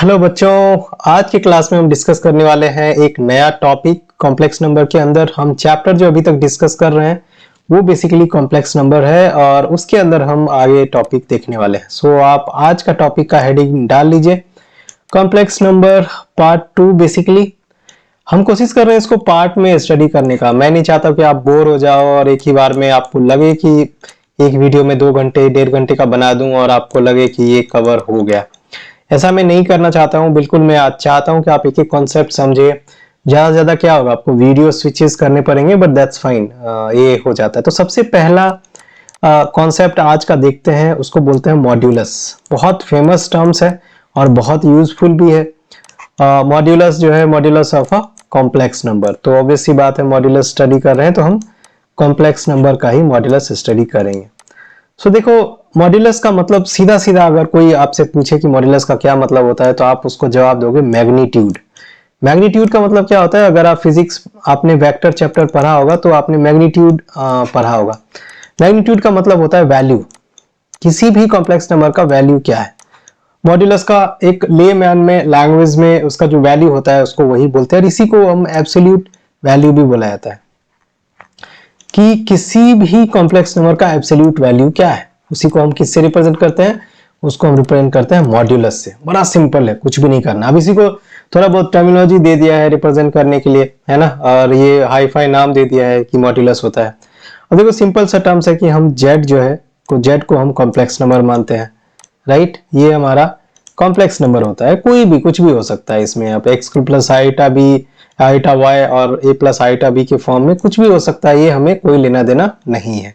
Hello बच्चों, आज की क्लास में हम डिस्कस करने वाले हैं एक नया टॉपिक कॉम्प्लेक्स नंबर के अंदर। हम चैप्टर जो अभी तक डिस्कस कर रहे हैं वो बेसिकली कॉम्प्लेक्स नंबर है और उसके अंदर हम आगे टॉपिक देखने वाले हैं। सो आप आज का टॉपिक का हेडिंग डाल लीजिए, कॉम्प्लेक्स नंबर पार्ट 2। बेसिकली हम कोशिश कर रहे हैं इसको पार्ट में स्टडी करने का। मैं नहीं चाहता कि आप बोर हो जाओ और एक ही बार में आपको लगे कि एक वीडियो में 2 घंटे 1.5 घंटे का बना दूं और आपको लगे कि ये कवर हो गया। ऐसा मैं नहीं करना चाहता हूं। बिल्कुल मैं आज चाहता हूं कि आप एक एक कॉन्सेप्ट समझे। ज्यादा से ज्यादा क्या होगा, आपको वीडियो स्विचेस करने पड़ेंगे, बट दैट्स फाइन, ये हो जाता है। तो सबसे पहला कॉन्सेप्ट आज का देखते हैं, उसको बोलते हैं मॉड्यूलस। बहुत फेमस टर्म्स है और बहुत यूजफुल भी है। मॉड्यूलस जो है, modulus of a complex number. तो ऑब्वियस सी बात है, मॉड्यूलस स्टडी कर रहे हैं तो हम कॉम्प्लेक्स नंबर का ही मॉड्यूलस स्टडी करेंगे। सो देखो, मॉड्यूलस का मतलब सीधा सीधा अगर कोई आपसे पूछे कि मॉड्यूलस का क्या मतलब होता है तो आप उसको जवाब दोगे मैग्नीट्यूड। मैग्नीट्यूड का मतलब क्या होता है? अगर आप फिजिक्स आपने वेक्टर चैप्टर पढ़ा होगा तो आपने मैग्नीट्यूड पढ़ा होगा। मैग्नीट्यूड का मतलब होता है वैल्यू। किसी भी कॉम्प्लेक्स नंबर का वैल्यू क्या है। मॉड्यूलस का एक लेमैन में लैंग्वेज में उसका जो वैल्यू होता है उसको वही बोलते हैं, और इसी को हम एब्सोल्यूट वैल्यू भी बोला जाता है कि किसी भी कॉम्प्लेक्स नंबर का एब्सोल्यूट वैल्यू क्या है। उसी को हम किससे रिप्रेजेंट करते हैं? उसको हम रिप्रेजेंट करते हैं मॉड्यूलस से। बड़ा सिंपल है, कुछ भी नहीं करना। अब इसी को थोड़ा बहुत टर्मिनोलॉजी दे दिया है रिप्रेजेंट करने के लिए, है ना, और ये हाई फाई नाम दे दिया है कि मॉड्यूलस होता है। और देखो सिंपल सा टर्म्स है कि हम जेड जो है, जेड को हम कॉम्प्लेक्स नंबर मानते हैं, राइट। ये हमारा कॉम्प्लेक्स नंबर होता है। कोई भी कुछ भी हो सकता है इसमें। आप x plus iota B, आईटा Y और ए प्लस आईटा बी के फॉर्म में कुछ भी हो सकता है। ये हमें कोई लेना देना नहीं है।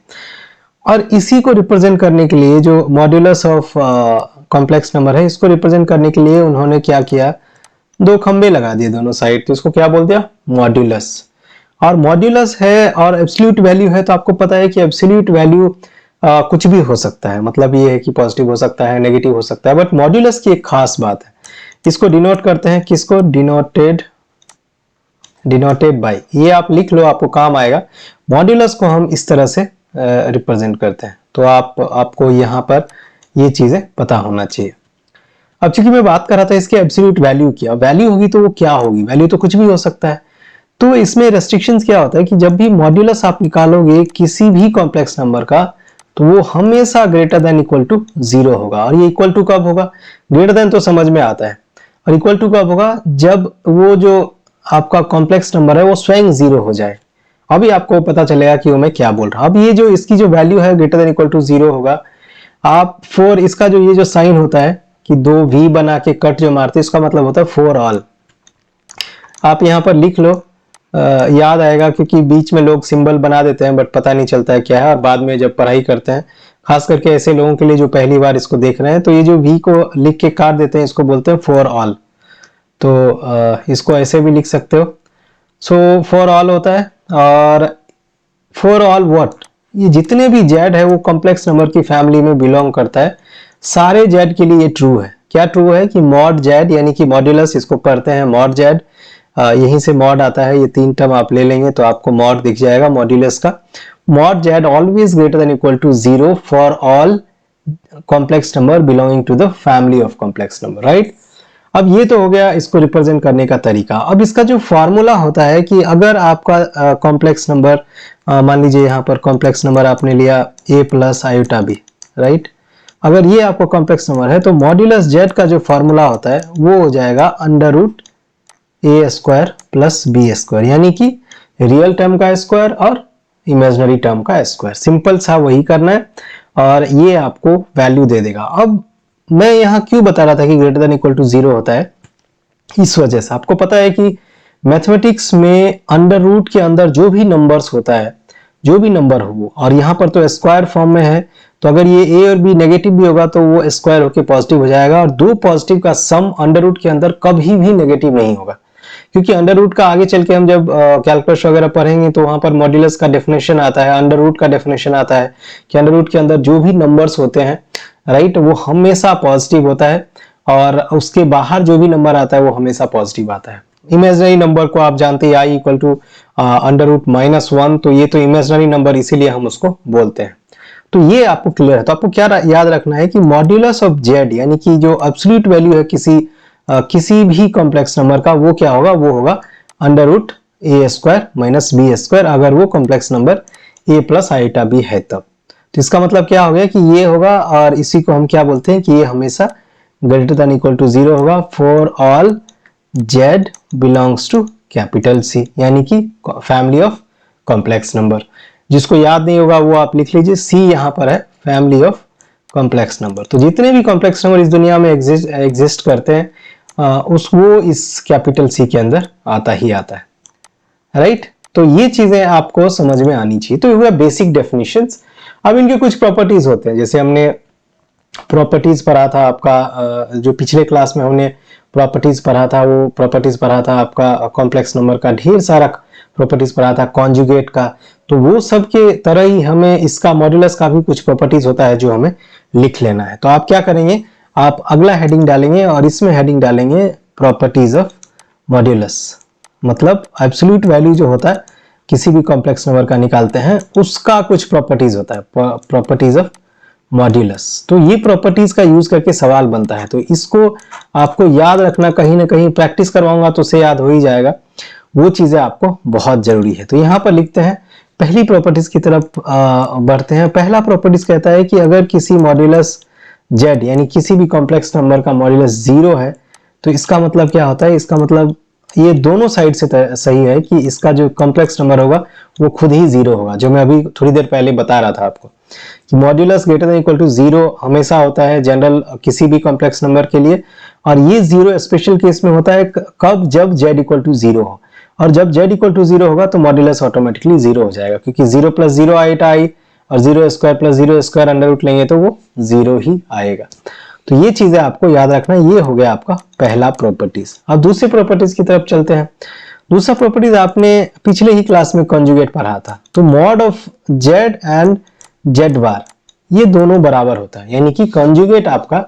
और इसी को रिप्रेजेंट करने के लिए जो मॉड्यूलस ऑफ कॉम्प्लेक्स नंबर है, इसको रिप्रेजेंट करने के लिए उन्होंने क्या किया, 2 खंबे लगा दिए दोनों साइड। तो इसको क्या बोल दिया? मॉड्यूलस। और मॉड्यूलस है और एब्सोल्यूट वैल्यू है, तो आपको पता है कि एब्सोल्यूट वैल्यू कुछ भी हो सकता है। मतलब ये है कि पॉजिटिव हो सकता है, नेगेटिव हो सकता है, बट मॉड्यूलस की एक खास बात है। इसको डिनोट करते हैं किसको? Denoted by. ये आप लिख लो, आपको काम आएगा। मॉड्यूलस को हम इस तरह से रिप्रेजेंट करते हैं। तो आपको यहाँ पर ये चीजें पता होना चाहिए। अब चूंकि मैं बात कर रहा था इसके एब्सोल्यूट वैल्यू की, वैल्यू होगी तो वो क्या होगी? वैल्यू तो कुछ भी हो सकता है। तो इसमें रेस्ट्रिक्शंस क्या होता है कि जब भी मॉड्यूलस आप निकालोगे किसी भी कॉम्प्लेक्स नंबर का, तो वो हमेशा ग्रेटर देन इक्वल टू 0 होगा। और ये इक्वल टू कब होगा? ग्रेटर देन तो समझ में आता है, और इक्वल टू कब होगा? जब वो जो आपका कॉम्प्लेक्स नंबर है वो स्वयं 0 हो जाए। अभी आपको पता चलेगा कि वो मैं क्या बोल रहा हूं। अब ये जो इसकी जो वैल्यू है ग्रेटर देन इक्वल टू 0 होगा। आप फोर, इसका जो ये जो साइन होता है कि 2 वी बना के कट जो मारते हैं, इसका मतलब होता है फॉर ऑल। आप यहाँ पर लिख लो, याद आएगा, क्योंकि बीच में लोग सिंबल बना देते हैं बट पता नहीं चलता है क्या है, और बाद में जब पढ़ाई करते हैं, खास करके ऐसे लोगों के लिए जो पहली बार इसको देख रहे हैं, तो ये जो वी को लिख के काट देते हैं, इसको बोलते हैं फॉर ऑल। तो इसको ऐसे भी लिख सकते हो। सो फॉर ऑल होता है। और फॉर ऑल व्हाट, ये जितने भी जेड है वो कॉम्प्लेक्स नंबर की फैमिली में बिलोंग करता है। सारे जेड के लिए ये ट्रू है। क्या ट्रू है? कि मॉड जेड यानी कि मॉड्यूलस, इसको पढ़ते हैं मॉड जेड। यहीं से मॉड आता है। ये 3 टर्म आप ले लेंगे तो आपको मॉड दिख जाएगा मॉड्यूलस का। Mod z always greater than equal to 0 for all complex number belonging to the family of complex number, right. अब ये तो हो गया इसको रिप्रेजेंट करने का तरीका। अब इसका जो फॉर्मूला होता है कि अगर आपका कॉम्प्लेक्स नंबर, मान लीजिए यहाँ पर कॉम्प्लेक्स नंबर आपने लिया a plus iota b, right. अगर ये आपका कॉम्प्लेक्स नंबर है तो मॉड्यूलस जेड का जो फॉर्मूला होता है वो हो जाएगा अंडर रूट ए स्क्वायर प्लस बी स्क्वायर, यानी कि रियल टर्म का स्क्वायर और इमेजिनरी टर्म का स्क्वायर। सिंपल सा वही करना है और ये आपको वैल्यू दे देगा। अब मैं यहाँ क्यों बता रहा था कि ग्रेटर देन इक्वल टू 0 होता है? इस वजह से आपको पता है कि मैथमेटिक्स में अंडर रूट के अंदर जो भी नंबर्स होता है, जो भी नंबर हो, और यहाँ पर तो स्क्वायर फॉर्म में है, तो अगर ये ए और बी नेगेटिव भी होगा तो वो स्क्वायर होकर पॉजिटिव हो जाएगा। और 2 पॉजिटिव का सम अंडर रूट के अंदर कभी भी नेगेटिव नहीं होगा, क्योंकि अंडर रूट का आगे चल के हम जब कैलकुलस वगैरह पढ़ेंगे तो वहां पर मॉड्यूलस का डेफिनेशन आता है, अंडर रूट का डेफिनेशन आता है कि अंडर रूट के अंदर जो भी नंबर्स होते हैं, राइट, वो हमेशा पॉजिटिव होता है, और उसके बाहर जो भी नंबर आता है वो हमेशा पॉजिटिव आता है। इमेजिनरी नंबर को आप जानते हैं I equal to under root -1, तो ये तो इमेजिनरी नंबर, इसीलिए हम उसको बोलते हैं। तो ये आपको क्लियर है। तो आपको क्या याद रखना है कि मॉड्यूलस ऑफ जेड यानी कि जो एब्सोल्यूट वैल्यू है किसी किसी भी कॉम्प्लेक्स नंबर का वो क्या होगा, वो होगा अंडर रूट ए स्क्वायर माइनस बी स्क्वायर, अगर वो complex number a plus iota b है तब। तो इसका मतलब क्या हो गया कि ये होगा, और इसी को हम क्या बोलते हैं कि ये हमेशा ग्रेटर देन इक्वल टू 0 होगा for all z belongs to capital C, यानी कि फैमिली ऑफ कॉम्प्लेक्स नंबर। जिसको याद नहीं होगा वो आप लिख लीजिए, C यहाँ पर है फैमिली ऑफ कॉम्प्लेक्स नंबर। तो जितने भी कॉम्प्लेक्स नंबर इस दुनिया में एग्जिस्ट करते हैं वो इस कैपिटल C के अंदर आता ही आता है, राइट। तो ये चीजें आपको समझ में आनी चाहिए। तो ये हुआ बेसिक डेफिनेशंस। अब इनके कुछ प्रॉपर्टीज होते हैं, जैसे हमने प्रॉपर्टीज पढ़ा था आपका, जो पिछले क्लास में हमने प्रॉपर्टीज पढ़ा था, वो प्रॉपर्टीज पढ़ा था आपका कॉम्प्लेक्स नंबर का, ढेर सारा प्रॉपर्टीज पढ़ा था कॉन्जुगेट का। तो वो सब के तरह ही हमें इसका मॉड्यूलस का भी कुछ प्रॉपर्टीज होता है जो हमें लिख लेना है। तो आप क्या करेंगे, आप अगला हेडिंग डालेंगे और इसमें हेडिंग डालेंगे प्रॉपर्टीज ऑफ मॉड्यूलस। मतलब एब्सोल्यूट वैल्यू जो होता है किसी भी कॉम्प्लेक्स नंबर का निकालते हैं, उसका कुछ प्रॉपर्टीज होता है, प्रॉपर्टीज ऑफ मॉड्यूलस। तो ये प्रॉपर्टीज का यूज करके सवाल बनता है, तो इसको आपको याद रखना, कहीं ना कहीं प्रैक्टिस करवाऊंगा तो उसे याद हो ही जाएगा, वो चीजें आपको बहुत जरूरी है। तो यहाँ पर लिखते हैं, पहली प्रॉपर्टीज की तरफ बढ़ते हैं। पहला प्रॉपर्टीज कहता है कि अगर किसी मॉड्यूलस z यानी किसी भी कॉम्प्लेक्स नंबर का मॉड्यूलस 0 है, तो इसका मतलब क्या होता है, इसका मतलब ये दोनों साइड से सही है कि इसका जो कॉम्प्लेक्स नंबर होगा वो खुद ही 0 होगा, जो मैं अभी थोड़ी देर पहले बता रहा था आपको कि modulus greater than equal to 0 हमेशा होता है जनरल किसी भी कॉम्प्लेक्स नंबर के लिए, और ये 0 स्पेशल केस में होता है कब, जब z इक्वल टू 0 हो, और जब z इक्वल टू 0 होगा तो मॉड्यूलस ऑटोमेटिकली 0 हो जाएगा, क्योंकि 0 प्लस 0 आईटा आई और 0 square plus 0 square under root लेंगे तो वो 0 ही आएगा। तो ये चीजें आपको याद रखना। ये हो गया आपका पहला प्रॉपर्टीज। अब दूसरी प्रॉपर्टीज की तरफ चलते हैं। दूसरा प्रॉपर्टीज आपने पिछले ही क्लास में कॉन्जुगेट पढ़ा था। तो mod of z and z बार ये दोनों बराबर होता है, यानी कि कॉन्जुगेट आपका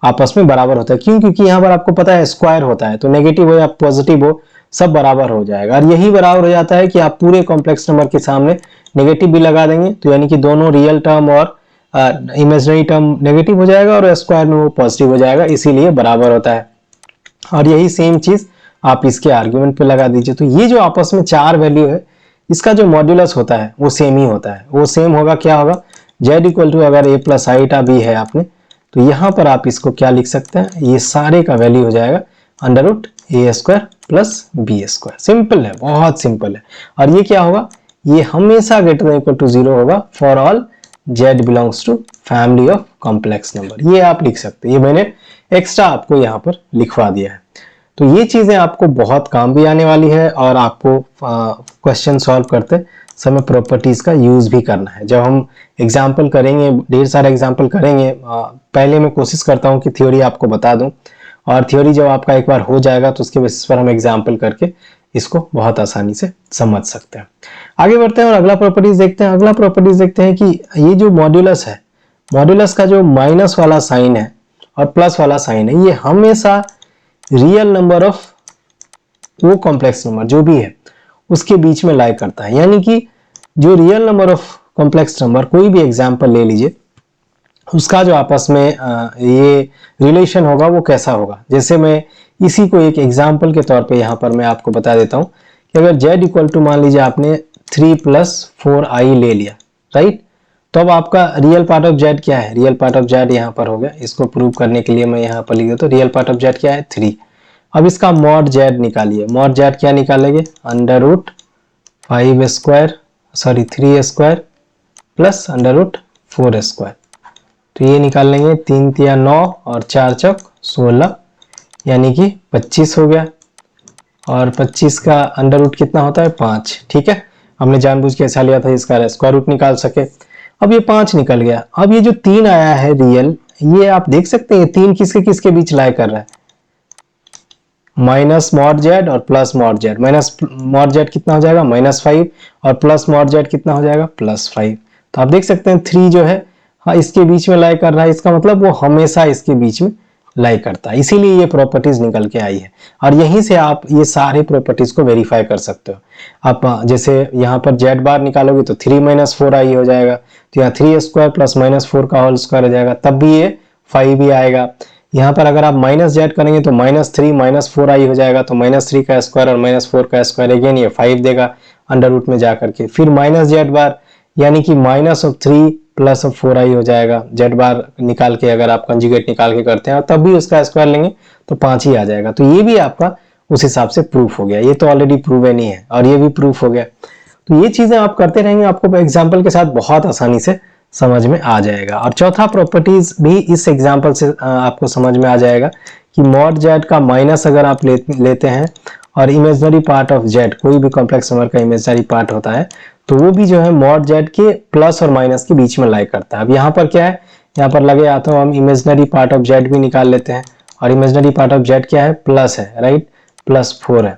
आपस में बराबर होता है। क्यों? क्योंकि यहाँ पर आपको पता है स्क्वायर होता है, तो नेगेटिव हो या पॉजिटिव हो सब बराबर हो जाएगा। और यही बराबर हो जाता है कि आप पूरे कॉम्प्लेक्स नंबर के सामने नेगेटिव भी लगा देंगे, तो यानी कि दोनों रियल टर्म और इमेजिनरी टर्म नेगेटिव हो जाएगा और स्क्वायर में वो पॉजिटिव हो जाएगा, इसीलिए बराबर होता है। और यही सेम चीज आप इसके आर्ग्यूमेंट पे लगा दीजिए। तो ये जो आपस में चार वैल्यू है, इसका जो मॉड्यूलस होता है वो सेम ही होता है। वो सेम होगा, क्या होगा, z इक्वल टू अगर a प्लस आईटा बी है आपने, तो यहाँ पर आप इसको क्या लिख सकते हैं, ये सारे का वैल्यू हो जाएगा अंडर रूट ए square plus B square. Simple है, बहुत सिंपल है। और ये क्या होगा, ये हमेशा ग्रेटर देन इक्वल टू 0 होगा for all z belongs to family of complex number. ये आप लिख सकते हैं, ये मैंने एक्स्ट्रा आपको यहाँ पर लिखवा दिया है। तो ये चीजें आपको बहुत काम भी आने वाली है, और आपको क्वेश्चन सॉल्व करते समय प्रॉपर्टीज का यूज भी करना है। जब हम एग्जाम्पल करेंगे, ढेर सारे एग्जाम्पल करेंगे, पहले मैं कोशिश करता हूँ कि थ्योरी आपको बता दूं, और थ्योरी जब आपका एक बार हो जाएगा तो उसके बेसिस पर हम एग्जाम्पल करके इसको बहुत आसानी से समझ सकते हैं। आगे बढ़ते हैं और अगला प्रॉपर्टीज देखते हैं। अगला प्रॉपर्टीज देखते हैं कि ये जो मॉड्यूलस है, मॉड्यूलस का जो माइनस वाला साइन है और प्लस वाला साइन है, ये हमेशा रियल नंबर ऑफ वो कॉम्प्लेक्स नंबर जो भी है उसके बीच में लाई करता है। यानी कि जो real number of complex number, कोई भी एग्जाम्पल ले लीजिए, उसका जो आपस में ये रिलेशन होगा वो कैसा होगा। जैसे मैं इसी को एक एग्जाम्पल के तौर पे यहाँ पर मैं आपको बता देता हूँ कि अगर z इक्वल टू मान लीजिए आपने 3 प्लस 4i ले लिया, राइट, तो अब आपका रियल पार्ट ऑफ z क्या है, रियल पार्ट ऑफ z यहाँ पर हो गया। इसको प्रूव करने के लिए मैं यहाँ पर लिख देता हूँ, रियल पार्ट ऑफ z क्या है 3। अब इसका मॉड z निकालिए। मॉड z क्या निकालेंगे, under root 5 square sorry 3 square plus under root 4 square. तो ये निकाल लेंगे, 3 तिया 9 और 4 चौक 16, यानी कि 25 हो गया। और 25 का अंडर रूट कितना होता है, 5। ठीक है, हमने जानबूझ के ऐसा लिया था इसका स्क्वायर रूट निकाल सके। अब ये 5 निकल गया। अब ये जो 3 आया है रियल, ये आप देख सकते हैं 3 किसके किसके बीच लाई कर रहा है, माइनस मॉड जेड और plus mod Z. Minus mod Z कितना हो जाएगा, -5, और प्लस मॉड जेड कितना हो जाएगा, +5। तो आप देख सकते हैं 3 जो है हाँ इसके बीच में लाई कर रहा है, इसका मतलब वो हमेशा इसके बीच में लाई करता है, इसीलिए ये प्रॉपर्टीज निकल के आई है। और यहीं से आप ये सारे प्रॉपर्टीज को वेरीफाई कर सकते हो। आप जैसे यहाँ पर जेड बार निकालोगे तो 3 - 4i हो जाएगा, तो यहाँ 3 स्क्वायर प्लस -4 का होल स्क्वायर हो जाएगा, तब भी ये 5 ही आएगा। यहाँ पर अगर आप माइनस जेड करेंगे तो -3 -4i हो जाएगा, तो -3 का स्क्वायर और -4 का स्क्वायर अगेन ये 5 देगा अंडर रूट में जा करके। फिर माइनस जेड बार यानी कि -3 + 4i हो जाएगा। जेड बार निकाल के अगर आप कंजुगेट निकाल के करते हैं और तब भी उसका स्क्वायर लेंगे तो 5 ही आ जाएगा। तो ये भी आपका उस हिसाब से प्रूफ हो गया। ये तो ऑलरेडी प्रूवन ही है और ये भी प्रूफ हो गया। तो ये चीजें आप करते रहेंगे, आपको एग्जाम्पल के साथ बहुत आसानी से समझ में आ जाएगा। और चौथा प्रॉपर्टीज भी इस एग्जाम्पल से आपको समझ में आ जाएगा कि मॉड जेड का माइनस अगर आप लेते हैं और इमेजिनरी पार्ट ऑफ जेड, कोई भी कॉम्प्लेक्स नंबर का इमेजिनरी पार्ट होता है, तो वो भी जो है मॉड जेड के प्लस और माइनस के बीच में लाई करता है। अब यहाँ पर क्या है, यहाँ पर लगे आता हूँ, हम इमेजिनरी पार्ट ऑफ जेड भी निकाल लेते हैं और इमेजिनरी पार्ट ऑफ जेड क्या है, प्लस है, राइट, +4 है।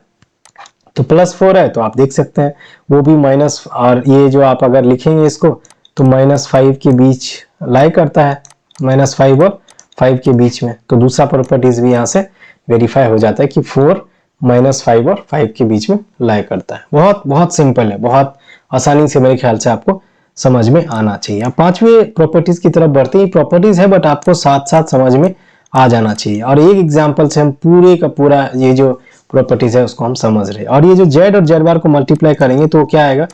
तो +4 है तो आप देख सकते हैं वो भी माइनस, और ये जो आप अगर लिखेंगे इसको तो -5 के बीच लाई करता है, -5 और 5 के बीच में। तो दूसरा प्रॉपर्टीज भी यहाँ से वेरीफाई हो जाता है कि 4 -5 और 5 के बीच में लाई करता है। बहुत बहुत सिंपल है, बहुत आसानी से मेरे ख्याल से आपको समझ में आना चाहिए। अब पांचवें प्रॉपर्टीज की तरफ बढ़ते ही, प्रॉपर्टीज है बट आपको साथ साथ समझ में आ जाना चाहिए। और एक एग्जाम्पल से हम पूरे का पूरा ये जो प्रॉपर्टीज है उसको हम समझ रहे हैं। और ये जो जेड और जेड बार को मल्टीप्लाई करेंगे तो क्या आएगा,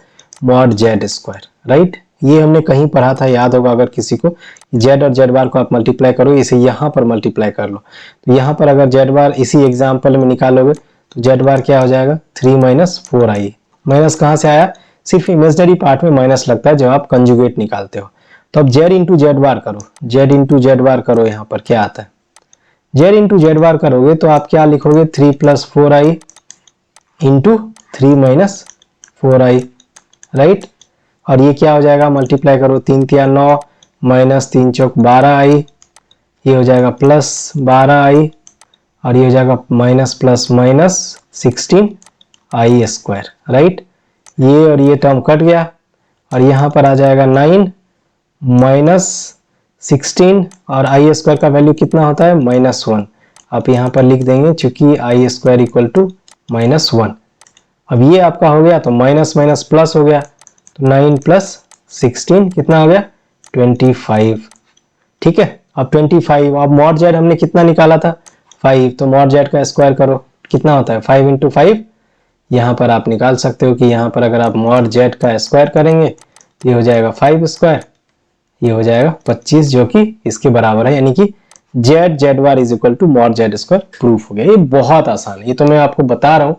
मॉड जेड स्क्वायर, राइट। ये हमने कहीं पढ़ा था, याद होगा अगर किसी को, जेड और जेड बार को आप मल्टीप्लाई करो, इसे यहाँ पर मल्टीप्लाई कर लो। तो यहाँ पर अगर जेड बार इसी एग्जाम्पल में निकालोगे तो जेड बार क्या हो जाएगा, 3 - 4i। माइनस कहाँ से आया, सिर्फ इमेजिनरी पार्ट में माइनस लगता है जब आप कंजुगेट निकालते हो। तो अब जेड इंटू जेड बार करो, जेड इंटू जेड बार करो, यहाँ पर क्या आता है, जेड इंटू जेड बार करोगे तो आप क्या लिखोगे, 3 + 4i इंटू 3 - 4i, राइट। और ये क्या हो जाएगा, मल्टीप्लाई करो, 3 × 9 -3 × 12i, ये हो जाएगा +12i, और ये हो जाएगा -16i स्क्वायर, राइट। ये और ये टर्म कट गया और यहाँ पर आ जाएगा 9 -16 और i स्क्वायर का वैल्यू कितना होता है, -1। आप यहाँ पर लिख देंगे चूंकि i स्क्वायर इक्वल टू -1। अब ये आपका हो गया तो माइनस माइनस प्लस हो गया, तो 9 + 16 कितना हो गया, 25। ठीक है, अब 25, अब मॉड जेड हमने कितना निकाला था, 5, तो मॉड जेड का स्क्वायर करो, कितना होता है 5 × 5। यहाँ पर आप निकाल सकते हो कि यहाँ पर अगर आप मॉड जेड का स्क्वायर करेंगे तो ये हो जाएगा 5 स्क्वायर, ये हो जाएगा 25, जो कि इसके बराबर है, यानी कि z z bar is equal to mod z square proof हो गया। ये बहुत आसान है, ये तो मैं आपको बता रहा हूँ,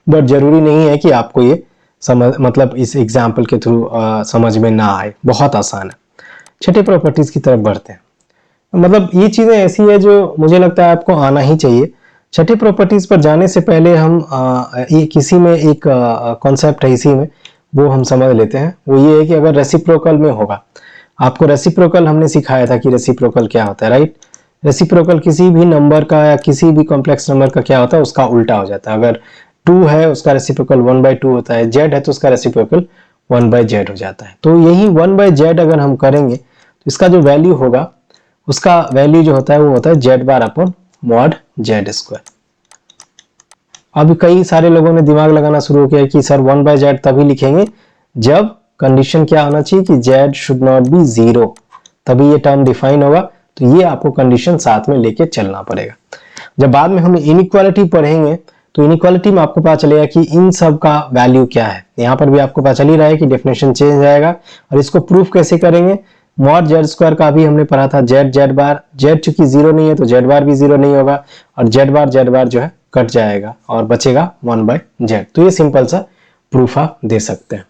बट जरूरी नहीं है कि आपको ये समझ, मतलब इस एग्जाम्पल के थ्रू समझ में ना आए, बहुत आसान है। छठे प्रॉपर्टीज की तरफ बढ़ते हैं। मतलब ये चीजें ऐसी है जो मुझे लगता है आपको आना ही चाहिए। छठे प्रॉपर्टीज पर जाने से पहले हम किसी में एक कॉन्सेप्ट है इसी में, वो हम समझ लेते हैं। वो ये है कि अगर रेसिप्रोकल में होगा, आपको रेसिप्रोकल हमने सिखाया था कि रेसिप्रोकल क्या होता है, राइट। रेसिप्रोकल किसी भी नंबर का या किसी भी कॉम्प्लेक्स नंबर का क्या होता है, उसका उल्टा हो जाता है। अगर 2 है उसका रेसिप्रोकल 1/2 होता है, z है तो उसका रेसिप्रोकल 1/z हो जाता है। तो यही 1/z अगर हम करेंगे तो इसका जो वैल्यू होगा, उसका वैल्यू जो होता है वो होता है z bar upon mod z square. अब कई सारे लोगों ने दिमाग लगाना शुरू किया कि सर 1/z तभी लिखेंगे जब कंडीशन क्या होना चाहिए कि z शुड नॉट बी 0, तभी ये टर्म डिफाइन होगा। तो ये आपको कंडीशन साथ में लेके चलना पड़ेगा। जब बाद में हम इनइक्वालिटी पढ़ेंगे तो इनइक्वालिटी में आपको पता चलेगा कि इन सब का वैल्यू क्या है। यहाँ पर भी आपको पता चल ही रहा है कि डेफिनेशन चेंज आएगा। और इसको प्रूफ कैसे करेंगे, मॉड जेड स्क्वायर का भी हमने पढ़ा था, जेड जेड बार, जेड चूंकि 0 नहीं है तो जेड बार भी 0 नहीं होगा, और जेड बार जो है कट जाएगा और बचेगा 1/z। तो ये सिंपल सा प्रूफ आप दे सकते हैं।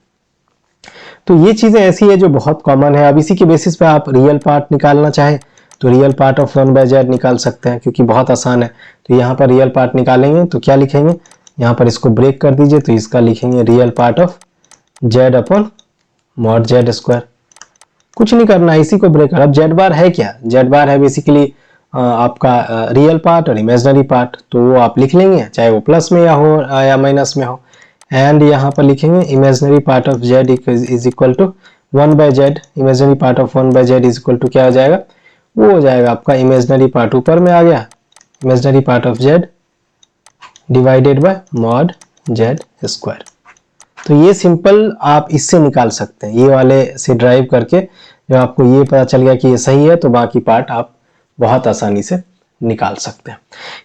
तो ये चीजें ऐसी है जो बहुत कॉमन है। अब इसी के बेसिस पे आप रियल पार्ट निकालना चाहें तो रियल पार्ट ऑफ 1/z निकाल सकते हैं, क्योंकि बहुत आसान है। तो यहाँ पर रियल पार्ट निकालेंगे तो क्या लिखेंगे, यहाँ पर इसको ब्रेक कर दीजिए, तो इसका लिखेंगे real part of z upon mod z square. कुछ नहीं करना है, इसी को ब्रेक कर। अब z बार है क्या, z बार है बेसिकली आपका रियल पार्ट और इमेजिनरी पार्ट, तो वो आप लिख लेंगे, चाहे वो प्लस में या हो या माइनस में हो। एंड यहाँ पर लिखेंगे imaginary part of z is equal to 1/z, imaginary part of 1/z is equal to क्या हो जाएगा, वो हो जाएगा आपका इमेजिनरी पार्ट ऊपर में आ गया, imaginary part of z divided by mod z square. तो ये सिंपल आप इससे निकाल सकते हैं, ये वाले से ड्राइव करके। जब आपको ये पता चल गया कि ये सही है तो बाकी पार्ट आप बहुत आसानी से निकाल सकते हैं।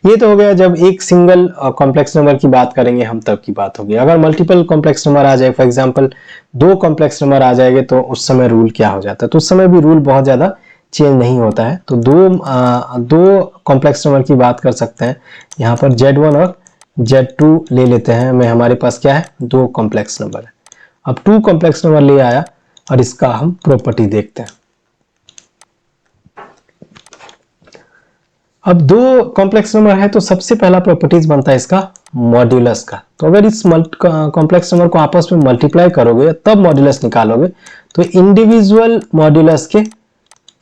ये तो हो गया जब एक सिंगल कॉम्प्लेक्स नंबर की बात करेंगे हम तब की बात होगी। अगर मल्टीपल कॉम्प्लेक्स नंबर आ जाए, फॉर एग्जांपल 2 कॉम्प्लेक्स नंबर आ जाएंगे, तो उस समय रूल क्या हो जाता है? तो उस समय भी रूल बहुत ज़्यादा चेंज नहीं होता है। तो दो कॉम्प्लेक्स नंबर की बात कर सकते हैं। यहाँ पर Z1 और Z2 ले लेते हैं। मैं हमारे पास क्या है? 2 कॉम्प्लेक्स नंबर है। अब 2 कॉम्प्लेक्स नंबर ले आया और इसका हम प्रॉपर्टी देखते हैं। अब 2 कॉम्प्लेक्स नंबर है तो सबसे पहला प्रॉपर्टीज बनता है इसका मॉड्यूलस का। तो अगर इस कॉम्प्लेक्स नंबर को आपस में मल्टीप्लाई करोगे तब मॉड्यूलस निकालोगे, तो इंडिविजुअल मॉड्यूलस के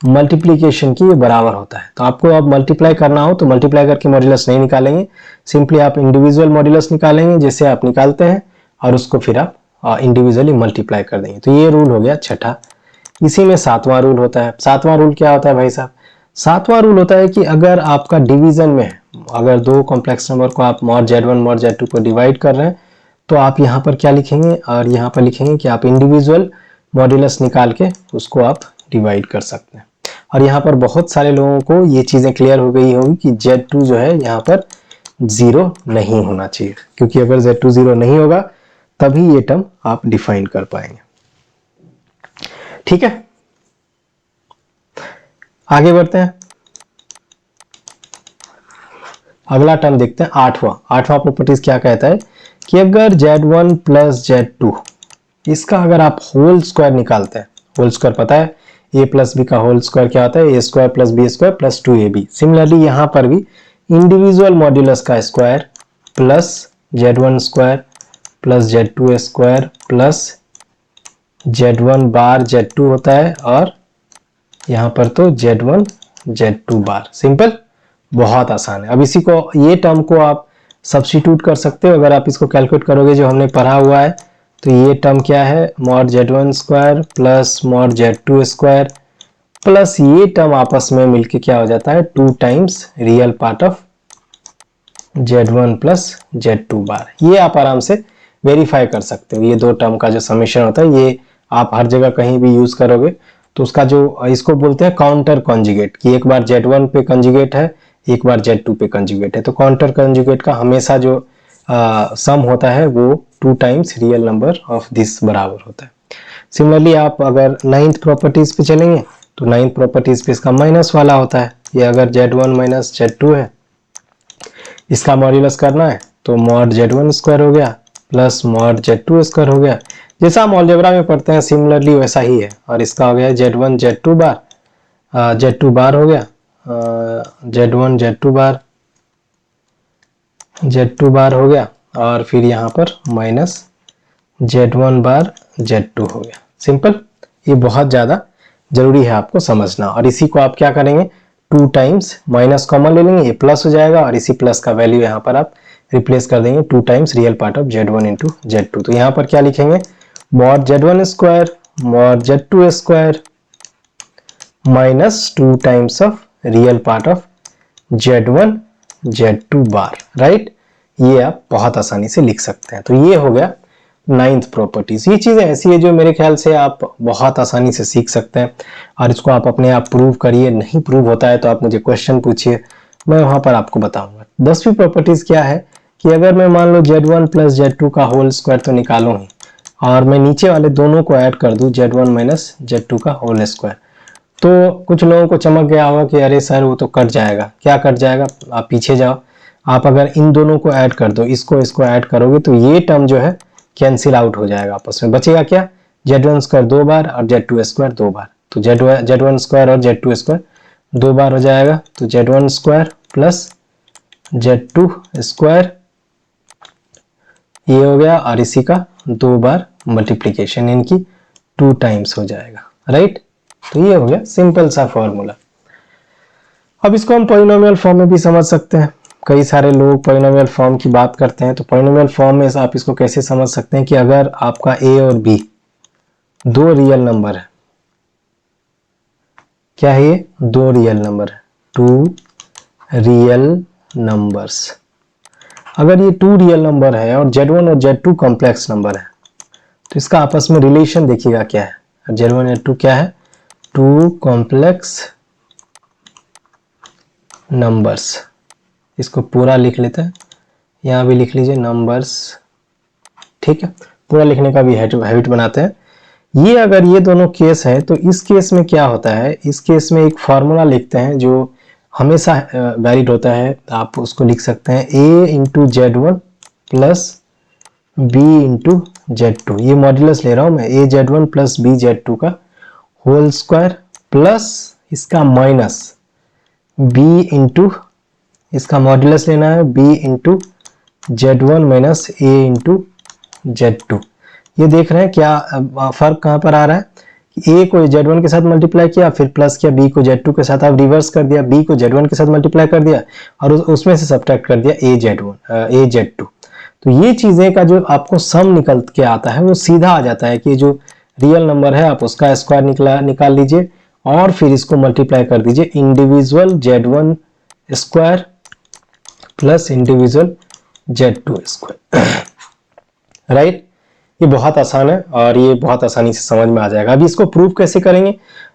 मल्टीप्लीकेशन की बराबर होता है। तो आपको अब मल्टीप्लाई करना हो तो मल्टीप्लाई करके मॉड्यूलस नहीं निकालेंगे, सिंपली आप इंडिविजुअल मॉड्यूलस निकालेंगे, जैसे आप निकालते हैं, और उसको फिर आप इंडिविजुअली मल्टीप्लाई कर देंगे। तो ये रूल हो गया छठा। इसी में 7वां रूल होता है। 7वां रूल क्या होता है भाई साहब? 7वां रूल होता है कि अगर आपका डिवीजन में, अगर 2 कॉम्प्लेक्स नंबर को आप मॉड Z1 मॉड Z2 को डिवाइड कर रहे हैं, तो आप यहाँ पर क्या लिखेंगे? और यहाँ पर लिखेंगे कि आप इंडिविजुअल मॉड्यूलस निकाल के उसको आप डिवाइड कर सकते हैं। और यहाँ पर बहुत सारे लोगों को ये चीजें क्लियर हो गई होगी कि Z2 जो है यहाँ पर 0 नहीं होना चाहिए, क्योंकि अगर Z2 0 नहीं होगा तभी ये टर्म आप डिफाइन कर पाएंगे। ठीक है, आगे बढ़ते हैं। अगला टर्म देखते हैं, आठवां प्रॉपर्टीज क्या कहता है कि अगर Z1 प्लस Z2 इसका अगर आप होल स्क्वायर निकालते हैं, होल स्क्वायर पता है a प्लस बी का होल स्क्वायर क्या होता है? a square plus B square plus 2ab। Similarly यहां पर भी इंडिविजुअल मॉड्यूलस का square plus Z1 square plus Z2 square plus Z1 bar Z2 होता है, और यहां पर तो Z1 Z2 बार। सिंपल, बहुत आसान है। अब इसी को, ये टर्म को आप सब्स्टिट्यूट कर सकते हो। अगर आप इसको कैलकुलेट करोगे जो हमने पढ़ा हुआ है, तो ये टर्म क्या है? Mod Z1 square plus mod Z2 square plus ये टर्म आपस में मिलके क्या हो जाता है? 2 times real part of Z1 plus Z2 बार। ये आप आराम से वेरीफाई कर सकते हो। ये 2 टर्म का जो समेशन होता है, ये आप हर जगह कहीं भी यूज करोगे तो उसका जो, इसको बोलते हैं काउंटर कॉन्जुगेट, कि एक बार Z1 पे कॉन्जुगेट है, एक बार Z2 पे कॉन्जुगेट है। तो काउंटर कॉन्जुगेट का हमेशा जो सम होता है वो 2 times real number of this बराबर होता है। सिमिलरली आप अगर 9th प्रॉपर्टीज पे चलेंगे तो 9th प्रॉपर्टीज पे इसका माइनस वाला होता है। ये अगर Z1 माइनस Z2 है, इसका मॉड्यूलस करना है तो मॉड Z1 स्क्वायर हो गया प्लस मॉड Z2 स्क्वायर हो गया। जैसा हम अलजेब्रा में पढ़ते हैं सिमिलरली वैसा ही है। और इसका हो गया Z1 Z2 बार, Z2 बार हो गया, Z1 Z2 बार, Z2 बार हो गया, और फिर यहाँ पर माइनस Z1 बार Z2 हो गया। सिंपल, ये बहुत ज़्यादा जरूरी है आपको समझना। और इसी को आप क्या करेंगे? 2 टाइम्स माइनस कॉमन ले लेंगे, ये प्लस हो जाएगा, और इसी प्लस का वैल्यू यहाँ पर आप रिप्लेस कर देंगे 2 times real part of Z1 into Z2। तो यहाँ पर क्या लिखेंगे? Mod Z1 square mod Z2 square minus 2 times of real part of Z1 Z2 bar, right? ये आप बहुत आसानी से लिख सकते हैं। तो ये हो गया 9th प्रॉपर्टीज। ये चीजें ऐसी है जो मेरे ख्याल से आप बहुत आसानी से सीख सकते हैं, और इसको आप अपने आप प्रूव करिए। नहीं प्रूव होता है तो आप मुझे क्वेश्चन पूछिए, मैं वहां पर आपको बताऊंगा। 10वीं प्रॉपर्टीज क्या है कि अगर मैं मान लो Z1 प्लस Z2 का होल स्क्वायर तो निकालूं ही, और मैं नीचे वाले दोनों को ऐड कर दूं Z1 माइनस Z2 का होल स्क्वायर, तो कुछ लोगों को चमक गया होगा कि अरे सर वो तो कट जाएगा। क्या कट जाएगा? आप पीछे जाओ, आप अगर इन दोनों को ऐड कर दो, इसको ऐड करोगे तो ये टर्म जो है कैंसिल आउट हो जाएगा, आपस में बचेगा क्या? Z1 स्क्वायर 2 बार और Z2 स्क्वायर 2 बार। तो Z1 स्क्वायर और Z2 स्क्वायर 2 बार हो जाएगा, तो Z1 square plus Z2 square ये हो गया, और इसी का 2 बार मल्टीप्लीकेशन, इनकी 2 टाइम्स हो जाएगा, राइट? तो ये हो गया सिंपल सा फॉर्मूला। अब इसको हम पॉलिनोमियल फॉर्म में भी समझ सकते हैं। कई सारे लोग पॉलिनोमियल फॉर्म की बात करते हैं, तो पॉलिनोमियल फॉर्म में आप इसको कैसे समझ सकते हैं कि अगर आपका a और b 2 रियल नंबर है, क्या है ये? 2 रियल नंबर है, 2 रियल नंबर्स। अगर ये 2 रियल नंबर है और Z1 और Z2 कॉम्प्लेक्स नंबर है, तो इसका आपस में रिलेशन देखिएगा क्या है? Z1 Z2 क्या है? 2 कॉम्प्लेक्स नंबर्स, इसको पूरा लिख लेते हैं, यहाँ भी लिख लीजिए नंबर्स, ठीक है। पूरा लिखने का भी हैबिट बनाते हैं। ये अगर ये दोनों केस है तो इस केस में क्या होता है, इस केस में एक फॉर्मूला लिखते हैं जो हमेशा वैलिड होता है। आप उसको लिख सकते हैं a into Z1 plus b into Z2। ये मॉड्यूलस ले रहा हूं मैं, a Z1 plus b Z2 का होल स्क्वायर प्लस इसका माइनस b इंटू, इसका मॉड्यूलस लेना है b into Z1 minus a into Z2। ये देख रहे हैं क्या फर्क कहां पर आ रहा है कि a को Z1 के साथ मल्टीप्लाई किया, फिर प्लस किया b को Z2 के साथ, आप रिवर्स कर दिया, b को Z1 के साथ मल्टीप्लाई कर दिया और उसमें से सब्ट्रैक्ट कर दिया a Z2। तो ये चीजें का जो आपको सम निकल के आता है वो सीधा आ जाता है कि जो रियल नंबर है आप उसका स्क्वायर निकाल लीजिए और फिर इसको मल्टीप्लाई कर दीजिए individual Z1 square plus individual Z2 square, right. ये बहुत आसान है और ये बहुत आसानी से समझ में आ जाएगा। अभी इसको प्रूव कैसे करेंगे,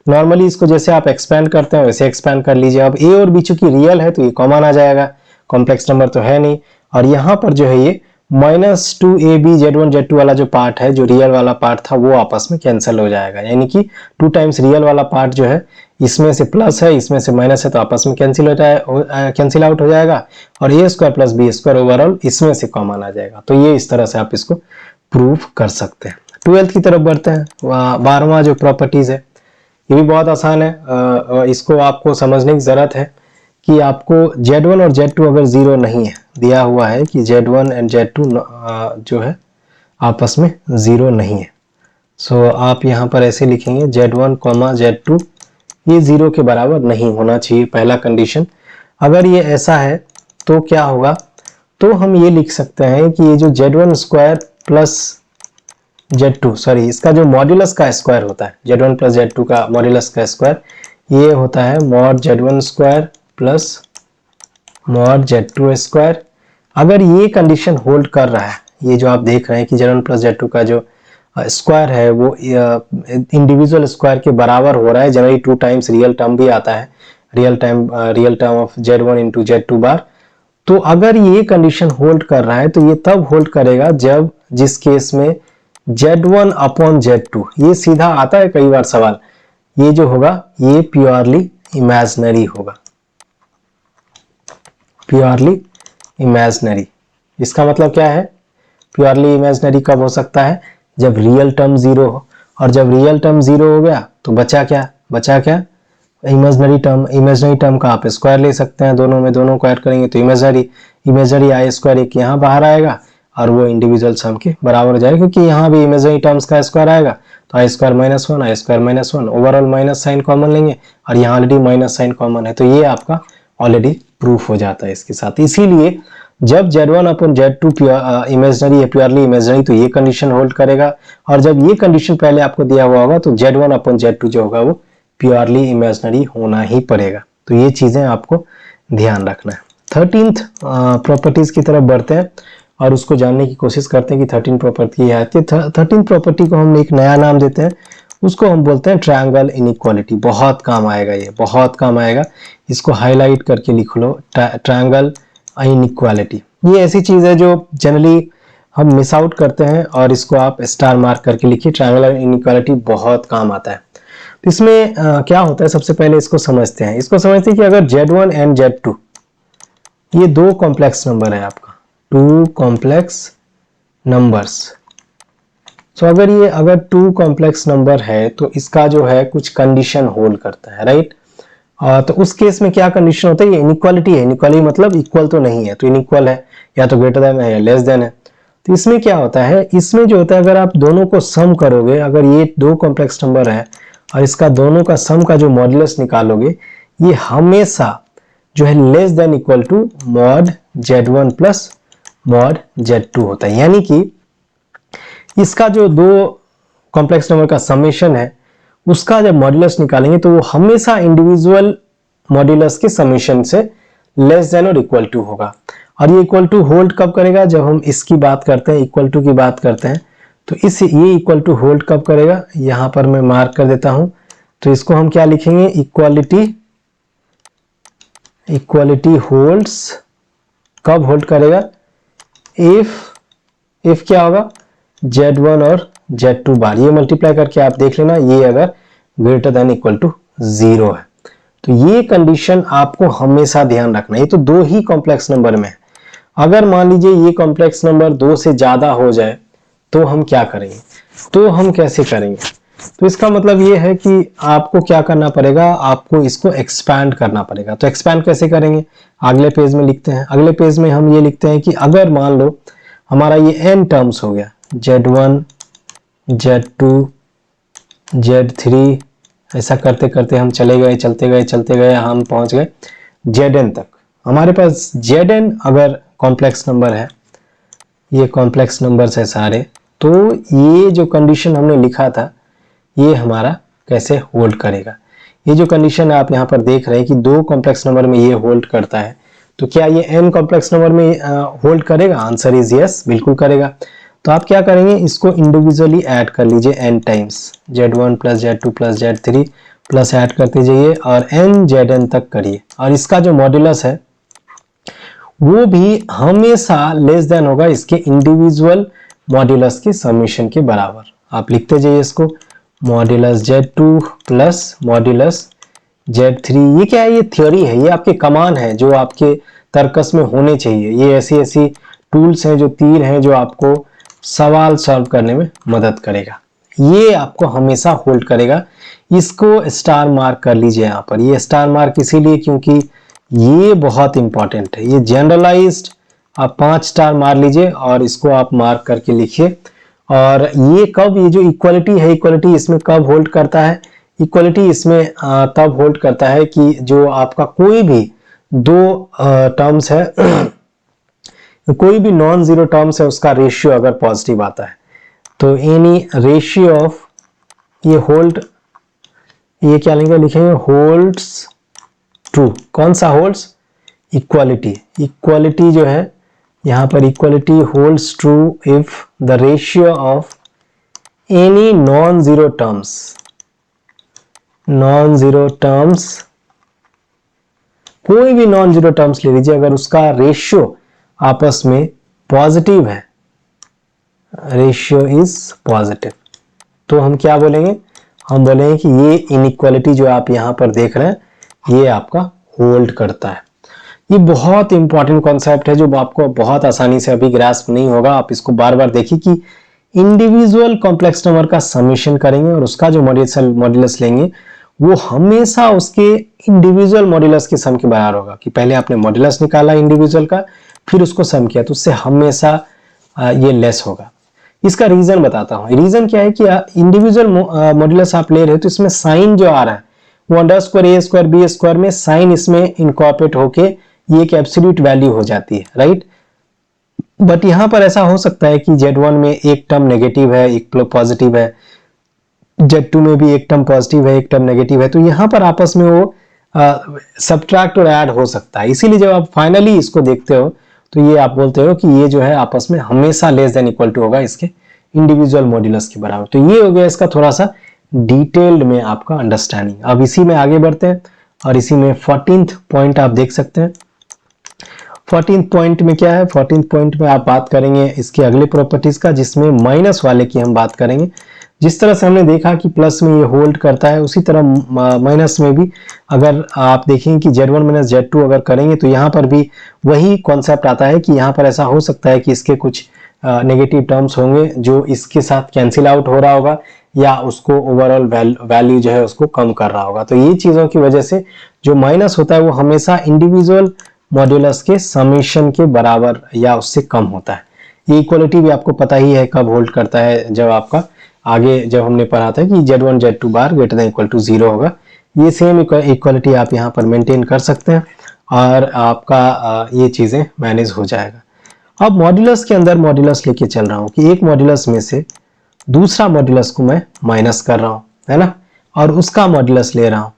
नॉर्मली इसको जैसे आप एक्सपेंड करते हैं वैसे एक्सपेंड कर लीजिए। अब a और b चूंकि रियल है तो ये कॉमन आ जाएगा, कॉम्प्लेक्स नंबर तो है नहीं। और यहाँ पर जो है ये -2ab Z1 Z2 वाला जो पार्ट है, जो रियल वाला पार्ट था, वो आपस में कैंसिल हो जाएगा, यानी कि 2 टाइम्स रियल वाला पार्ट जो है इसमें से प्लस है इसमें से माइनस है तो आपस में कैंसिल आउट हो जाएगा और a square plus b square overall इसमें से कॉमन आ जाएगा। तो ये इस तरह से आप इसको प्रूव कर सकते हैं। 12th की तरफ बढ़ते हैं। 12वां जो प्रॉपर्टीज है ये भी बहुत आसान है। इसको आपको समझने की जरूरत है कि आपको Z1 और Z2 अगर जीरो नहीं है, दिया हुआ है कि Z1 एंड Z2 जो है आपस में जीरो नहीं है, सो आप यहाँ पर ऐसे लिखेंगे Z1 Z2 ये जीरो के बराबर नहीं होना चाहिए, पहला कंडीशन। अगर ये ऐसा है तो क्या होगा, तो हम ये लिख सकते हैं कि ये जो Z1 square plus Z2, sorry इसका जो मॉड्यूलस का स्क्वायर होता है, Z1 प्लस Z2 का मॉड्यूलस का स्क्वायर, ये होता है mod Z1 square plus mod Z2 square. अगर ये कंडीशन होल्ड कर रहा है, ये जो आप देख रहे हैं कि Z1 प्लस Z2 का जो स्क्वायर है वो इंडिविजुअल स्क्वायर के बराबर हो रहा है, जनरली 2 टाइम्स रियल टर्म भी आता है, real term of Z1 into Z2 बार। तो अगर ये कंडीशन होल्ड कर रहा है तो ये तब होल्ड करेगा जब, जिस केस में Z1 अपॉन Z2, ये सीधा आता है कई बार सवाल, ये जो होगा ये प्योरली इमेजिनरी होगा, प्योरली इमेजिनरी। इसका मतलब क्या है, प्योरली इमेजिनरी कब हो सकता है, जब रियल टर्म जीरो हो, और जब रियल टर्म जीरो हो गया तो बचा क्या इमेजिनरी टर्म का आप स्क्वायर ले सकते हैं, दोनों में दोनों को ऐड करेंगे तो इमेजिनरी आई स्क्वायर एक यहाँ बाहर आएगा और वो इंडिविजुअल सम के बराबर हो जाएगा, क्योंकि यहाँ भी इमेजिनरी टर्म्स का स्क्वायर आएगा तो I square minus one overall minus sign common लेंगे और यहाँ ऑलरेडी माइनस साइन कॉमन है, तो ये आपका ऑलरेडी प्रूफ हो जाता है इसके साथ। इसीलिए जब Z1 अपन Z2 इमेजिनरी है, प्योरली इमेजिनरी, तो ये कंडीशन होल्ड करेगा, और जब ये कंडीशन पहले आपको दिया हुआ होगा तो Z1 अपन Z2 जो होगा वो प्योरली इमेजिनरी होना ही पड़ेगा। तो ये चीजें आपको ध्यान रखना है। 13th प्रॉपर्टीज की तरफ बढ़ते हैं और उसको जानने की कोशिश करते हैं कि 13 प्रॉपर्टी है। 13 प्रॉपर्टी को हम एक नया नाम देते हैं, उसको हम बोलते हैं ट्रायंगल इनइक्वालिटी। बहुत काम आएगा, ये बहुत काम आएगा, इसको हाईलाइट करके लिख लो, ट्रायंगल इनइक्वालिटी। ये ऐसी चीज है जो जनरली हम मिस आउट करते हैं और इसको आप स्टार मार्क करके लिखिए। ट्रायंगल इनइक्वालिटी बहुत काम आता है। तो इसमें क्या होता है, सबसे पहले इसको समझते हैं। कि अगर Z1 एंड Z2 ये 2 कॉम्प्लेक्स नंबर है आपका, 2 कॉम्प्लेक्स नंबर्स। सो अगर 2 कॉम्प्लेक्स नंबर है तो इसका जो है कुछ कंडीशन होल्ड करता है, राइट। तो उस केस में क्या कंडीशन होता है, ये इनइक्वालिटी है। इनइक्वालिटी मतलब इक्वल तो नहीं है, तो इनइक्वल है, या तो ग्रेटर देन है या लेस देन है। तो इसमें क्या होता है, इसमें जो होता है अगर आप दोनों को सम करोगे, अगर ये 2 कॉम्प्लेक्स नंबर है और इसका दोनों का सम का जो मॉड्यूलस निकालोगे, ये हमेशा जो है less than equal to mod Z1 plus mod Z2 होता है। यानी कि इसका जो 2 कॉम्प्लेक्स नंबर का समेशन है उसका जब मॉड्यूलस निकालेंगे तो वो हमेशा इंडिविजुअल मॉड्यूलस के समेशन से लेस देन और इक्वल टू होगा। और ये इक्वल टू होल्ड कब करेगा, जब हम इसकी बात करते हैं, इक्वल टू की बात करते हैं, तो ये इक्वल टू होल्ड कब करेगा, यहां पर मैं मार्क कर देता हूं। तो इसको हम क्या लिखेंगे, इक्वालिटी इक्वालिटी होल्ड्स, कब होल्ड करेगा? इफ क्या होगा? Z1 और Z2 बार, ये मल्टीप्लाई करके आप देख लेना, ये अगर ग्रेटर देन इक्वल टू 0 है तो ये कंडीशन आपको हमेशा ध्यान रखना। ये तो दो ही कॉम्प्लेक्स नंबर में है, अगर मान लीजिए ये कॉम्प्लेक्स नंबर दो से ज्यादा हो जाए तो हम क्या करेंगे, तो हम कैसे करेंगे? तो इसका मतलब ये है कि आपको क्या करना पड़ेगा, आपको इसको एक्सपैंड करना पड़ेगा। तो एक्सपैंड कैसे करेंगे, अगले पेज में लिखते हैं। अगले पेज में हम ये लिखते हैं कि अगर मान लो हमारा ये n टर्म्स हो गया, Z1 Z2 Z3, ऐसा करते करते हम चले गए, चलते गए हम पहुंच गए Zn तक। हमारे पास Zn अगर कॉम्प्लेक्स नंबर है, ये कॉम्प्लेक्स नंबर्स है सारे, तो ये जो कंडीशन हमने लिखा था ये हमारा कैसे होल्ड करेगा। ये जो कंडीशन आप यहाँ पर देख रहे हैं कि दो कॉम्प्लेक्स नंबर में ये होल्ड करता है, तो क्या ये n कॉम्प्लेक्स नंबर में होल्ड करेगा? आंसर इज यस, बिल्कुल करेगा। तो आप क्या करेंगे, इसको इंडिविजुअली ऐड कर लीजिए n times, Z1 plus Z2 plus Z3 plus add करते जाइए और n Zn तक करिए, और इसका जो मॉड्यूलस है वो भी हमेशा लेस देन होगा इसके इंडिविजुअल मॉड्यूलस के समेशन के बराबर। आप लिखते जाइए इसको, modulus Z2 plus modulus Z3। ये क्या है? ये थ्योरी है, ये आपके कमान है जो आपके तर्कस में होने चाहिए। ये ऐसी टूल्स हैं, जो तीर हैं, जो आपको सवाल सॉल्व करने में मदद करेगा। ये आपको हमेशा होल्ड करेगा। इसको स्टार मार्क कर लीजिए यहाँ पर। ये स्टार मार्क इसीलिए क्योंकि ये बहुत इंपॉर्टेंट है। ये जनरलाइज्ड, आप 5 स्टार मार लीजिए और इसको आप मार्क करके लिखिए। और ये कब, ये जो इक्वालिटी है, इक्वालिटी इसमें कब होल्ड करता है? इक्वालिटी इसमें तब होल्ड करता है कि जो आपका कोई भी दो टर्म्स है कोई भी नॉन जीरो टर्म्स है, उसका रेशियो अगर पॉजिटिव आता है, तो एनी रेशियो ऑफ, ये होल्ड, ये क्या लिखेंगे, होल्ड्स ट्रू। कौन सा होल्ड्स? इक्वालिटी। इक्वालिटी जो है यहां पर, equality holds true if the ratio of any non zero terms, कोई भी नॉन जीरो टर्म्स ले लीजिए, अगर उसका रेशियो आपस में पॉजिटिव है, रेशियो इज पॉजिटिव, तो हम क्या बोलेंगे? हम बोलेंगे कि ये इनइक्वालिटी जो आप यहां पर देख रहे हैं, ये आपका होल्ड करता है। ये बहुत इंपॉर्टेंट कॉन्सेप्ट है जो आपको बहुत आसानी से अभी ग्रास्प नहीं होगा। आप इसको बार बार देखिए कि इंडिविजुअल कॉम्प्लेक्स नंबर का समेशन करेंगे और उसका जो मॉड्यूलस लेंगे वो हमेशा उसके इंडिविजुअल मॉड्यूलस के सम के बराबर होगा। कि पहले आपने मॉड्यूलस निकाला इंडिविजुअल का, फिर उसको सम किया, तो उससे हमेशा ये लेस होगा। इसका रीजन बताता हूं। रीजन क्या है कि इंडिविजुअल मॉड्यूलस आप ले रहे हो तो इसमें साइन जो आ रहा है वो अंडर स्क्वायर ए स्क्वायर बी स्क्वायर में साइन इसमें इनकॉर्पोरेट होके ये एक एब्सोल्यूट वैल्यू हो जाती है, राइट। बट यहां पर ऐसा हो सकता है कि Z1 में एक टर्म नेगेटिव है, एक पॉजिटिव है, Z2 में भी एक टर्म पॉजिटिव है, एक टर्म नेगेटिव है, तो यहां पर आपस में वो सब्ट्रैक्ट और ऐड हो सकता है। इसीलिए जब आप फाइनली इसको देखते हो तो ये आप बोलते हो कि ये जो है आपस में हमेशा लेस देन इक्वल टू होगा इसके इंडिविजुअल मॉड्यूलस के बराबर। तो ये हो गया इसका थोड़ा सा डिटेल्ड में आपका अंडरस्टैंडिंग। अब इसी में आगे बढ़ते हैं और इसी में 14th पॉइंट आप देख सकते हैं। 14th पॉइंट में क्या है? 14th पॉइंट में आप बात करेंगे इसके अगले प्रॉपर्टीज का, जिसमें माइनस वाले की हम बात करेंगे। जिस तरह से हमने देखा कि प्लस में ये होल्ड करता है, उसी तरह माइनस में भी अगर आप देखें कि Z1 माइनस Z2 अगर करेंगे तो यहाँ पर भी वही कॉन्सेप्ट आता है कि यहाँ पर ऐसा हो सकता है कि इसके कुछ नेगेटिव टर्म्स होंगे जो इसके साथ कैंसिल आउट हो रहा होगा या उसको ओवरऑल वैल्यू जो है उसको कम कर रहा होगा। तो ये चीजों की वजह से जो माइनस होता है वो हमेशा इंडिविजुअल मॉड्यूलस के समेशन के बराबर या उससे कम होता है। ये इक्वालिटी भी आपको पता ही है कब होल्ड करता है, जब आपका आगे जब हमने पढ़ा था कि Z1 Z2 bar greater than equal to 0 होगा। ये सेम इक्वालिटी आप यहाँ पर मेंटेन कर सकते हैं और आपका ये चीजें मैनेज हो जाएगा। अब मॉड्यूलस के अंदर मॉड्यूलस लेके चल रहा हूँ कि एक मॉड्यूलस में से दूसरा मॉड्यूलस को मैं माइनस कर रहा हूँ, है ना, और उसका मॉड्यूलस ले रहा हूँ।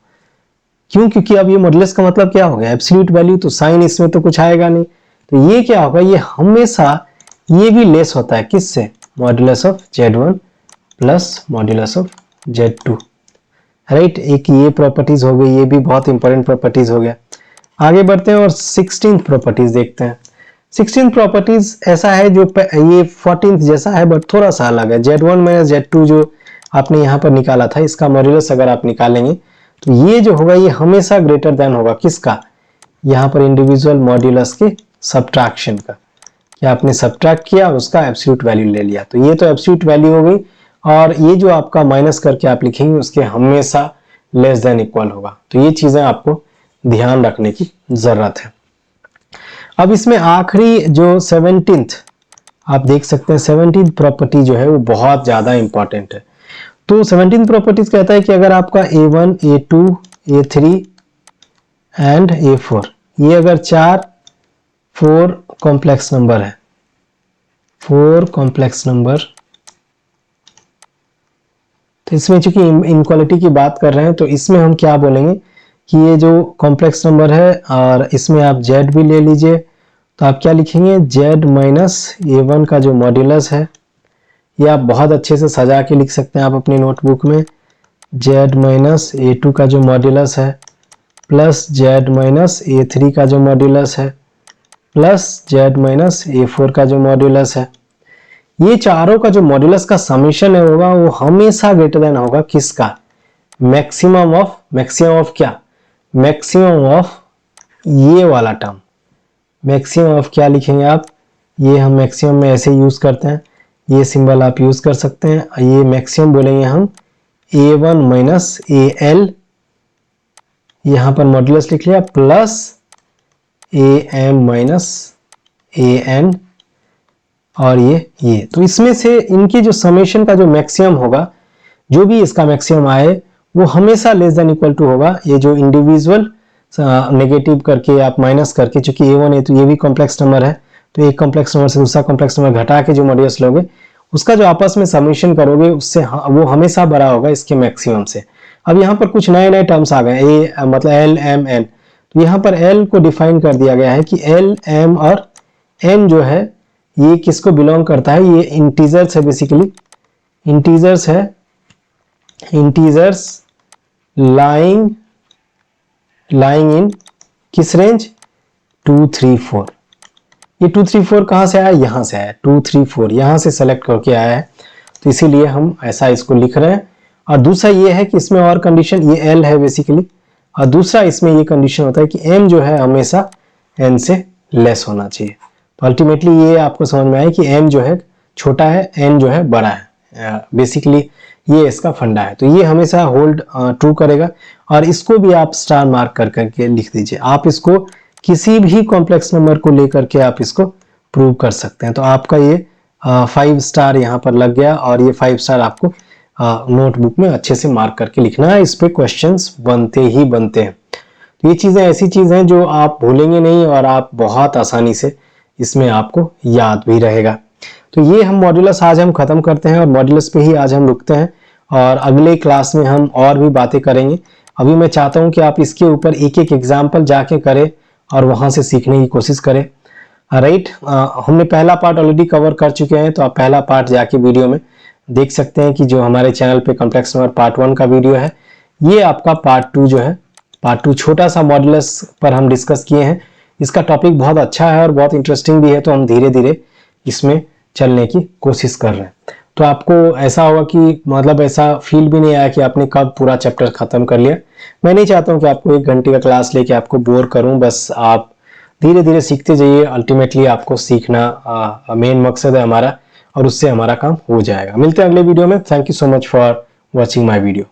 क्यों? क्योंकि अब ये मॉड्यूलस का मतलब क्या हो गया? एब्सोल्यूट वैल्यू, तो साइन इसमें तो कुछ आएगा नहीं। तो ये क्या होगा? ये हमेशा ये भी लेस होता है किससे? Modulus of Z1 plus modulus of Z2, right. एक ये प्रॉपर्टीज हो गई, ये भी बहुत इंपॉर्टेंट प्रॉपर्टीज हो गया। आगे बढ़ते हैं और 16th प्रॉपर्टीज देखते हैं। 16th प्रॉपर्टीज ऐसा है जो ये 14th जैसा है बट थोड़ा सा अलग है। Z1 माइनस Z2 जो आपने यहाँ पर निकाला था, इसका मॉड्यूलस अगर आप निकालेंगे तो ये जो होगा ये हमेशा ग्रेटर देन होगा किसका, यहाँ पर इंडिविजुअल मॉड्यूलस के सब्ट्रैक्शन का। क्या आपने सब्ट्रैक्ट किया, उसका एब्सोल्यूट वैल्यू ले लिया, तो ये तो एब्सोल्यूट वैल्यू हो गई। और ये जो आपका माइनस करके आप लिखेंगे उसके हमेशा लेस देन इक्वल होगा। तो ये चीजें आपको ध्यान रखने की जरूरत है। अब इसमें आखिरी जो 17th आप देख सकते हैं, 17th प्रॉपर्टी जो है वो बहुत ज्यादा इंपॉर्टेंट है। तो 17th प्रॉपर्टीज कहता है कि अगर आपका A1, A2, A3 and A4 ये अगर 4 कॉम्प्लेक्स नंबर है, 4 कॉम्प्लेक्स नंबर, तो इसमें चूंकि इनक्वालिटी की बात कर रहे हैं तो इसमें हम क्या बोलेंगे कि ये जो कॉम्प्लेक्स नंबर है और इसमें आप z भी ले लीजिए, तो आप क्या लिखेंगे, z माइनस A1 का जो मॉड्यूलस है, ये आप बहुत अच्छे से सजा के लिख सकते हैं आप अपनी नोटबुक में, z माइनस A2 का जो मॉड्यूलस है प्लस z माइनस A3 का जो मॉड्यूलस है प्लस z माइनस A4 का जो मॉड्यूलस है। ये चारों का जो मॉड्यूलस का समेशन है होगा वो हमेशा ग्रेटर देन होगा किसका, मैक्सिमम ऑफ क्या, मैक्सिमम ऑफ ये वाला टर्म। मैक्सिमम ऑफ क्या लिखेंगे आप, ये हम मैक्सिमम में ऐसे यूज करते हैं, ये सिंबल आप यूज कर सकते हैं। ये मैक्सिमम बोलेंगे हम A1 माइनस AL, यहां पर मॉड्यूलस लिख लिया, प्लस AM माइनस AN, और ये तो इसमें से इनकी जो समेशन का जो मैक्सिमम होगा, जो भी इसका मैक्सिमम आए वो हमेशा लेस देन इक्वल टू होगा ये जो इंडिविजुअल नेगेटिव करके आप माइनस करके, चूंकि A1 है तो ये भी कॉम्प्लेक्स नंबर है, तो एक कॉम्प्लेक्स नंबर से दूसरा कॉम्प्लेक्स नंबर घटा के जो मॉड्यूलस लोगे उसका जो आपस में समेशन करोगे उससे वो हमेशा बड़ा होगा इसके मैक्सिमम से। अब यहाँ पर कुछ नए टर्म्स आ गए, ए मतलब L, M, N, तो यहाँ पर L को डिफाइन कर दिया गया है कि L, M और N जो है ये किसको बिलोंग करता है, ये इंटीजर्स है, बेसिकली इंटीजर्स है, इंटीजर्स लाइंग इन किस रेंज, 2, 3, 4। ये 2, 3, 4 कहां से आया, यहां से आया, 2, 3, 4 यहां से सेलेक्ट करके आया है, तो इसीलिए हम ऐसा इसको लिख रहे हैं। और दूसरा ये है कि इसमें और कंडीशन, ये L है बेसिकली, और दूसरा इसमें ये कंडीशन होता है कि M जो है हमेशा N से लेस होना चाहिए। तो अल्टीमेटली ये आपको समझ में आया कि M जो है छोटा है, N जो है बड़ा है, बेसिकली ये इसका फंडा है। तो ये हमेशा होल्ड ट्रू करेगा, और इसको भी आप स्टार मार्क कर करके लिख दीजिए। आप इसको किसी भी कॉम्प्लेक्स नंबर को लेकर के आप इसको प्रूव कर सकते हैं। तो आपका ये 5 स्टार यहाँ पर लग गया, और ये 5 स्टार आपको नोटबुक में अच्छे से मार्क करके लिखना है। इस पे क्वेश्चंस बनते ही बनते हैं। तो ये चीजें ऐसी चीजें हैं जो आप भूलेंगे नहीं, और आप बहुत आसानी से इसमें आपको याद भी रहेगा। तो ये हम मॉड्यूलस आज हम खत्म करते हैं, और मॉड्यूलस पे ही आज हम रुकते हैं, और अगले क्लास में हम और भी बातें करेंगे। अभी मैं चाहता हूं कि आप इसके ऊपर एक एक एग्जाम्पल जाके करें और वहां से सीखने की कोशिश करें। राइट, हमने पहला पार्ट ऑलरेडी कवर कर चुके हैं, तो आप पहला पार्ट जाके वीडियो में देख सकते हैं कि जो हमारे चैनल पे कॉम्प्लेक्स नंबर पार्ट 1 का वीडियो है, ये आपका पार्ट 2 जो है, पार्ट 2 छोटा सा मॉड्यूलस पर हम डिस्कस किए हैं। इसका टॉपिक बहुत अच्छा है और बहुत इंटरेस्टिंग भी है, तो हम धीरे धीरे इसमें चलने की कोशिश कर रहे हैं। तो आपको ऐसा होगा कि मतलब ऐसा फील भी नहीं आया कि आपने कब पूरा चैप्टर खत्म कर लिया। मैं नहीं चाहता हूं कि आपको 1 घंटे का क्लास लेके आपको बोर करूं, बस आप धीरे धीरे सीखते जाइए। अल्टीमेटली आपको सीखना मेन मकसद है हमारा, और उससे हमारा काम हो जाएगा। मिलते हैं अगले वीडियो में। Thank you so much for watching my video.